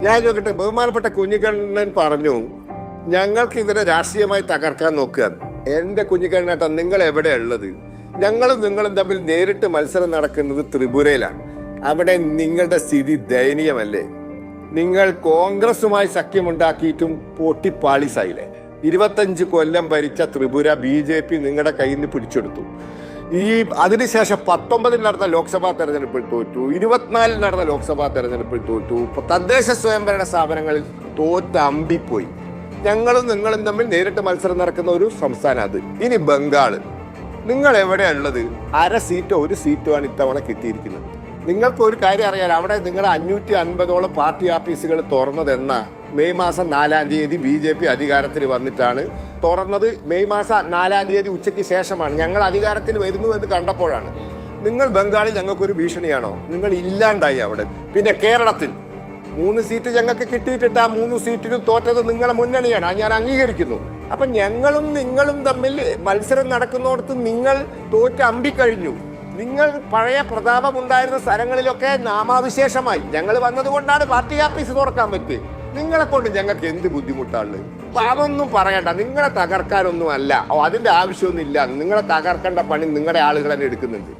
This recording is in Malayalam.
ഞാൻ ചോദിക്കട്ടെ, ബഹുമാനപ്പെട്ട കുഞ്ഞിക്കണ്ണൻ പറഞ്ഞു ഞങ്ങൾക്ക് ഇവരെ രാഷ്ട്രീയമായി തകർക്കാൻ നോക്കുക. എന്റെ കുഞ്ഞിക്കണ്ണേട്ടാ, നിങ്ങൾ എവിടെയാണ് ഉള്ളത്? ഞങ്ങളും നിങ്ങളും തമ്മിൽ നേരിട്ട് മത്സരം നടക്കുന്നത് ത്രിപുരയിലാണ്. അവിടെ നിങ്ങളുടെ സ്ഥിതി ദയനീയമല്ലേ? നിങ്ങൾ കോൺഗ്രസുമായി സഖ്യമുണ്ടാക്കിയിട്ടും പൊട്ടിപ്പാളിസായില്ലേ? 25 കൊല്ലം ഭരിച്ച ത്രിപുര BJP നിങ്ങളുടെ കയ്യിൽ നിന്ന് പിടിച്ചെടുത്തു. അതിനുശേഷം 19 നടന്ന ലോക്സഭാ തെരഞ്ഞെടുപ്പിൽ തോറ്റു, 24 നടന്ന ലോക്സഭാ തെരഞ്ഞെടുപ്പിൽ തോറ്റു, തദ്ദേശ സ്വയംഭരണ സ്ഥാപനങ്ങളിൽ അമ്പിപ്പോയി. ഞങ്ങളും നിങ്ങളും തമ്മിൽ നേരിട്ട് മത്സരം നടക്കുന്ന ഒരു സംസ്ഥാനം അത്. ഇനി ബംഗാള്, നിങ്ങൾ എവിടെയുള്ളത്? 1/2 സീറ്റോ 1 സീറ്റോ ആണ് ഇത്തവണ കിട്ടിയിരിക്കുന്നത്. നിങ്ങൾക്ക് ഒരു കാര്യം അറിയാം, അവിടെ നിങ്ങൾ 550ഓളം പാർട്ടി ഓഫീസുകൾ തുറന്നതെന്ന മെയ് മാസം 4-ാം തീയതി BJP അധികാരത്തിൽ വന്നിട്ടാണ് തുറന്നത്. മെയ് മാസം 4-ാം തീയതി ഉച്ചയ്ക്ക് ശേഷമാണ്. ഞങ്ങൾ അധികാരത്തിൽ വരുന്നു എന്ന് കണ്ടപ്പോഴാണ്. നിങ്ങൾ ബംഗാളിൽ ഞങ്ങൾക്കൊരു ഭീഷണിയാണോ? നിങ്ങൾ ഇല്ലാണ്ടായി അവിടെ. പിന്നെ കേരളത്തിൽ 3 സീറ്റ് ഞങ്ങൾക്ക് കിട്ടിയിട്ടിട്ട് ആ 3 സീറ്റിനും തോറ്റത് നിങ്ങളെ മുന്നണിയാണ്. അത് ഞാൻ അംഗീകരിക്കുന്നു. അപ്പൊ ഞങ്ങളും നിങ്ങളും തമ്മിൽ മത്സരം നടക്കുന്നിടത്ത് നിങ്ങൾ അമ്പിക്കഴിഞ്ഞു. നിങ്ങൾ പഴയ പ്രതാപമുണ്ടായിരുന്ന സ്ഥലങ്ങളിലൊക്കെ നാമാവിശേഷമായി. ഞങ്ങൾ വന്നതുകൊണ്ടാണ് പാർട്ടി ഓഫീസ് തുറക്കാൻ പറ്റിയത്. നിങ്ങളെ കൊണ്ട് ഞങ്ങൾക്ക് എന്ത് ബുദ്ധിമുട്ടാണ്? അപ്പൊ അതൊന്നും പറയണ്ട. നിങ്ങളെ തകർക്കാനൊന്നും അല്ല, അതിന്റെ ആവശ്യമൊന്നും ഇല്ല. നിങ്ങളെ തകർക്കേണ്ട പണി നിങ്ങളുടെ ആളുകൾ തന്നെ എടുക്കുന്നുണ്ട്.